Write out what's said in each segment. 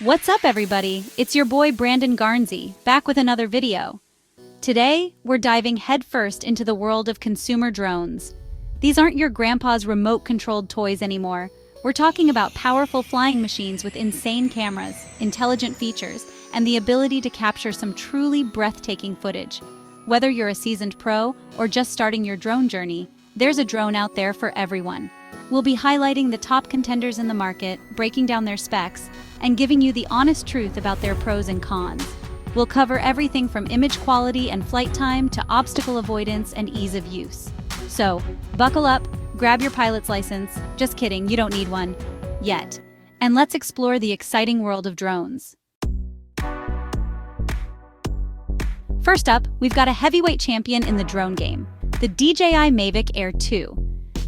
What's up, everybody? It's your boy Brandon Garnsey, back with another video. Today, we're diving headfirst into the world of consumer drones. These aren't your grandpa's remote-controlled toys anymore. We're talking about powerful flying machines with insane cameras, intelligent features, and the ability to capture some truly breathtaking footage. Whether you're a seasoned pro or just starting your drone journey, there's a drone out there for everyone. We'll be highlighting the top contenders in the market, breaking down their specs, and giving you the honest truth about their pros and cons. We'll cover everything from image quality and flight time to obstacle avoidance and ease of use. So, buckle up, grab your pilot's license. Just kidding, you don't need one yet. And let's explore the exciting world of drones. First up, we've got a heavyweight champion in the drone game, the DJI Mavic Air 2.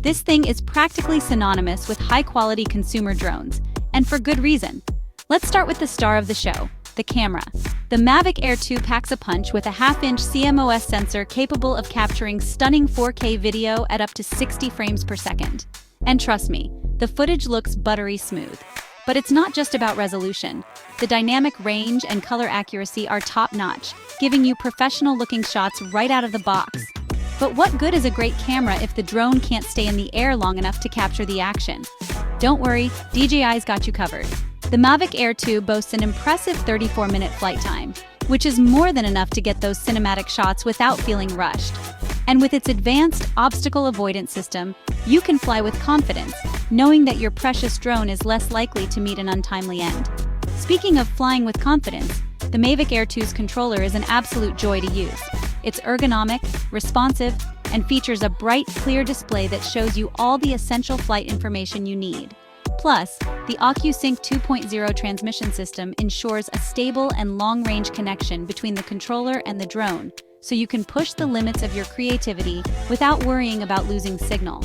This thing is practically synonymous with high-quality consumer drones, and for good reason. Let's start with the star of the show, the camera. The Mavic Air 2 packs a punch with a half-inch CMOS sensor capable of capturing stunning 4K video at up to 60 frames per second. And trust me, the footage looks buttery smooth. But it's not just about resolution. The dynamic range and color accuracy are top-notch, giving you professional-looking shots right out of the box. But what good is a great camera if the drone can't stay in the air long enough to capture the action? Don't worry, DJI's got you covered. The Mavic Air 2 boasts an impressive 34-minute flight time, which is more than enough to get those cinematic shots without feeling rushed. And with its advanced obstacle avoidance system, you can fly with confidence, knowing that your precious drone is less likely to meet an untimely end. Speaking of flying with confidence, the Mavic Air 2's controller is an absolute joy to use. It's ergonomic, responsive, and features a bright, clear display that shows you all the essential flight information you need. Plus, the OcuSync 2.0 transmission system ensures a stable and long-range connection between the controller and the drone, so you can push the limits of your creativity without worrying about losing signal.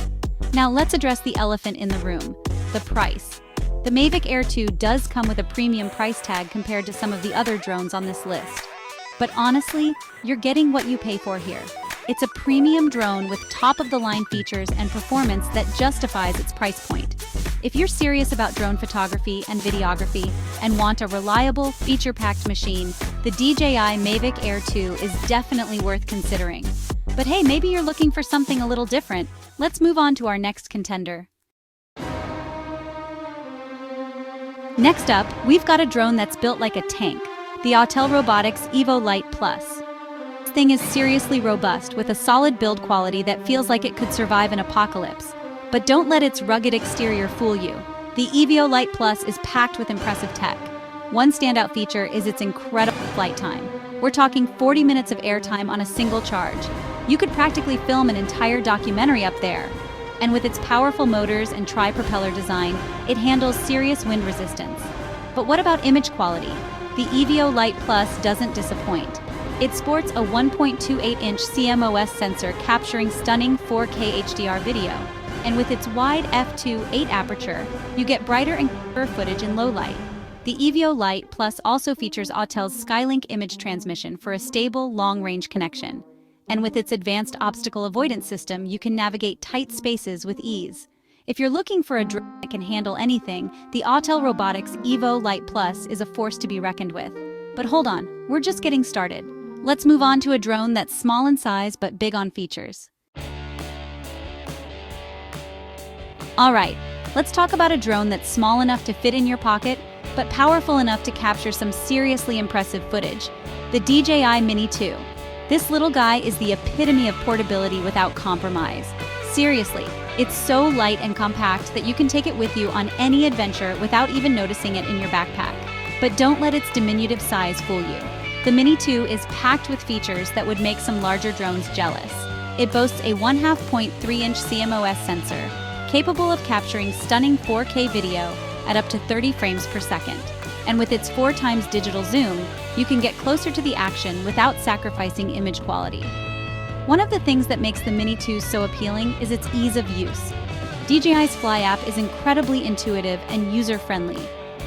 Now let's address the elephant in the room, the price. The Mavic Air 2 does come with a premium price tag compared to some of the other drones on this list. But honestly, you're getting what you pay for here. It's a premium drone with top-of-the-line features and performance that justifies its price point. If you're serious about drone photography and videography and want a reliable, feature-packed machine, the DJI Mavic Air 2 is definitely worth considering. But hey, maybe you're looking for something a little different. Let's move on to our next contender. Next up, we've got a drone that's built like a tank, the Autel Robotics EVO Lite Plus. This thing is seriously robust with a solid build quality that feels like it could survive an apocalypse. But don't let its rugged exterior fool you. The EVO Lite Plus is packed with impressive tech. One standout feature is its incredible flight time. We're talking 40 minutes of airtime on a single charge. You could practically film an entire documentary up there. And with its powerful motors and tri-propeller design, it handles serious wind resistance. But what about image quality? The EVO Lite Plus doesn't disappoint. It sports a 1.28-inch CMOS sensor capturing stunning 4K HDR video. And with its wide f2.8 aperture, you get brighter and clearer footage in low light. The EVO Lite Plus also features Autel's Skylink image transmission for a stable, long-range connection. And with its advanced obstacle avoidance system, you can navigate tight spaces with ease. If you're looking for a drone that can handle anything, the Autel Robotics EVO Lite Plus is a force to be reckoned with. But hold on, we're just getting started. Let's move on to a drone that's small in size but big on features. Alright, let's talk about a drone that's small enough to fit in your pocket, but powerful enough to capture some seriously impressive footage. The DJI Mini 2. This little guy is the epitome of portability without compromise. Seriously, it's so light and compact that you can take it with you on any adventure without even noticing it in your backpack. But don't let its diminutive size fool you. The Mini 2 is packed with features that would make some larger drones jealous. It boasts a 1/2.3-inch CMOS sensor, capable of capturing stunning 4K video at up to 30 frames per second. And with its 4x digital zoom, you can get closer to the action without sacrificing image quality. One of the things that makes the Mini 2 so appealing is its ease of use. DJI's Fly app is incredibly intuitive and user-friendly,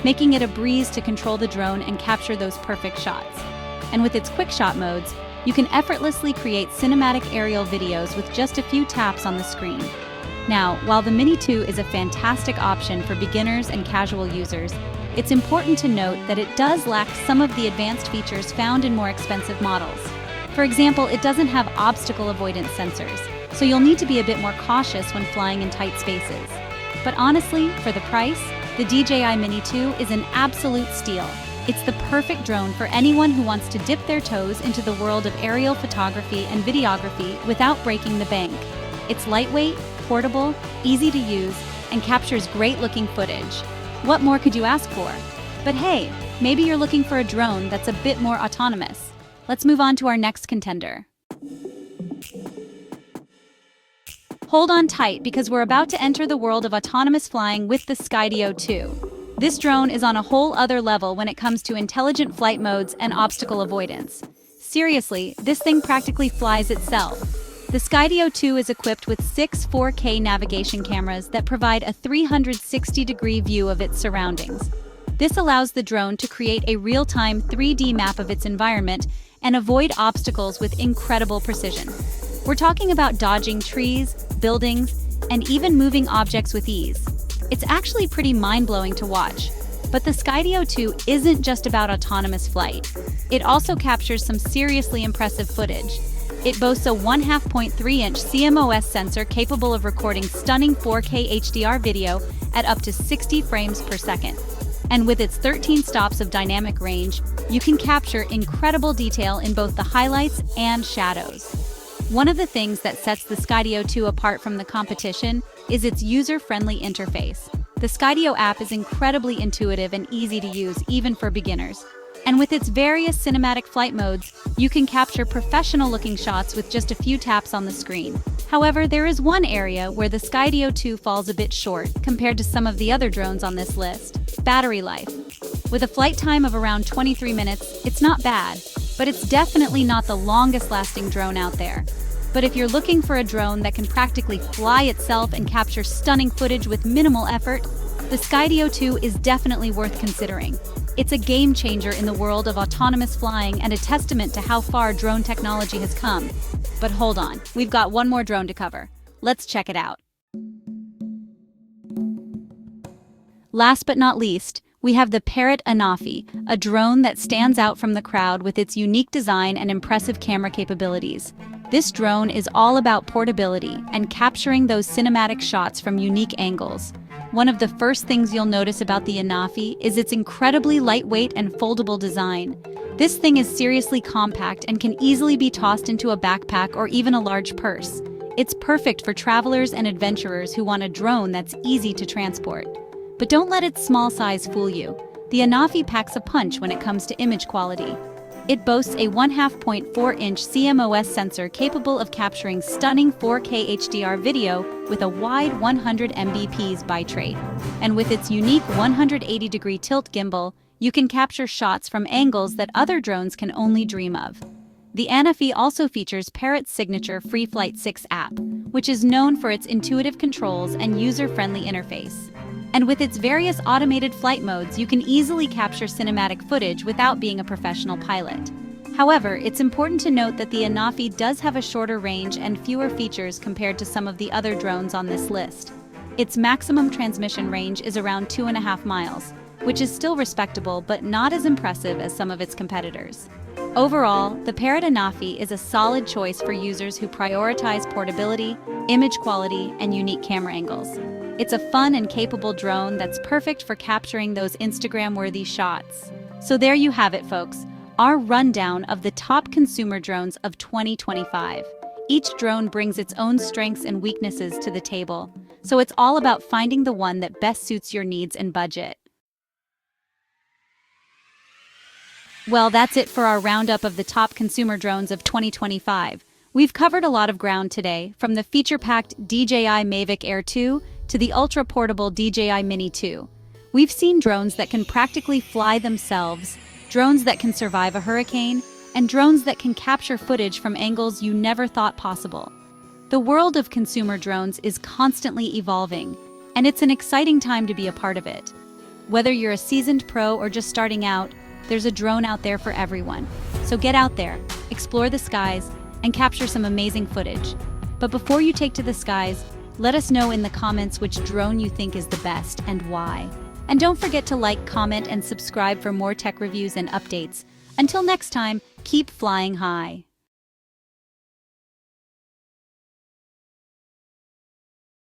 making it a breeze to control the drone and capture those perfect shots. And with its quick shot modes, you can effortlessly create cinematic aerial videos with just a few taps on the screen. Now, while the Mini 2 is a fantastic option for beginners and casual users, it's important to note that it does lack some of the advanced features found in more expensive models. For example, it doesn't have obstacle avoidance sensors, so you'll need to be a bit more cautious when flying in tight spaces. But honestly, for the price, the DJI Mini 2 is an absolute steal. It's the perfect drone for anyone who wants to dip their toes into the world of aerial photography and videography without breaking the bank. It's lightweight, portable, easy to use, and captures great-looking footage. What more could you ask for? But hey, maybe you're looking for a drone that's a bit more autonomous. Let's move on to our next contender. Hold on tight because we're about to enter the world of autonomous flying with the Skydio 2. This drone is on a whole other level when it comes to intelligent flight modes and obstacle avoidance. Seriously, this thing practically flies itself. The Skydio 2 is equipped with 6 4K navigation cameras that provide a 360-degree view of its surroundings. This allows the drone to create a real-time 3D map of its environment and avoid obstacles with incredible precision. We're talking about dodging trees, buildings, and even moving objects with ease. It's actually pretty mind-blowing to watch. But the Skydio 2 isn't just about autonomous flight. It also captures some seriously impressive footage. It boasts a 1/2.3-inch CMOS sensor capable of recording stunning 4K HDR video at up to 60 frames per second. And with its 13 stops of dynamic range, you can capture incredible detail in both the highlights and shadows. One of the things that sets the Skydio 2 apart from the competition is its user-friendly interface. The Skydio app is incredibly intuitive and easy to use even for beginners. And with its various cinematic flight modes, you can capture professional-looking shots with just a few taps on the screen. However, there is one area where the Skydio 2 falls a bit short compared to some of the other drones on this list: battery life. With a flight time of around 23 minutes, it's not bad, but it's definitely not the longest-lasting drone out there. But if you're looking for a drone that can practically fly itself and capture stunning footage with minimal effort, the Skydio 2 is definitely worth considering. It's a game changer in the world of autonomous flying and a testament to how far drone technology has come. But hold on, we've got one more drone to cover. Let's check it out. Last but not least, we have the Parrot Anafi, a drone that stands out from the crowd with its unique design and impressive camera capabilities. This drone is all about portability and capturing those cinematic shots from unique angles. One of the first things you'll notice about the Anafi is its incredibly lightweight and foldable design. This thing is seriously compact and can easily be tossed into a backpack or even a large purse. It's perfect for travelers and adventurers who want a drone that's easy to transport. But don't let its small size fool you. The Anafi packs a punch when it comes to image quality. It boasts a 1/2.4-inch CMOS sensor capable of capturing stunning 4K HDR video with a wide 100 Mbps bitrate. And with its unique 180-degree tilt gimbal, you can capture shots from angles that other drones can only dream of. The Anafi also features Parrot's signature FreeFlight 6 app, which is known for its intuitive controls and user-friendly interface. And with its various automated flight modes, you can easily capture cinematic footage without being a professional pilot. However, it's important to note that the Anafi does have a shorter range and fewer features compared to some of the other drones on this list. Its maximum transmission range is around 2.5 miles, which is still respectable but not as impressive as some of its competitors. Overall, the Parrot Anafi is a solid choice for users who prioritize portability, image quality, and unique camera angles. It's a fun and capable drone that's perfect for capturing those Instagram-worthy shots. So there you have it, folks, our rundown of the top consumer drones of 2025. Each drone brings its own strengths and weaknesses to the table, so it's all about finding the one that best suits your needs and budget. Well, that's it for our roundup of the top consumer drones of 2025. We've covered a lot of ground today, from the feature-packed DJI Mavic Air 2 to the ultra-portable DJI Mini 2. We've seen drones that can practically fly themselves, drones that can survive a hurricane, and drones that can capture footage from angles you never thought possible. The world of consumer drones is constantly evolving, and it's an exciting time to be a part of it. Whether you're a seasoned pro or just starting out, there's a drone out there for everyone. So get out there, explore the skies, and capture some amazing footage. But before you take to the skies, let us know in the comments which drone you think is the best and why. And don't forget to like, comment, and subscribe for more tech reviews and updates. Until next time, keep flying high.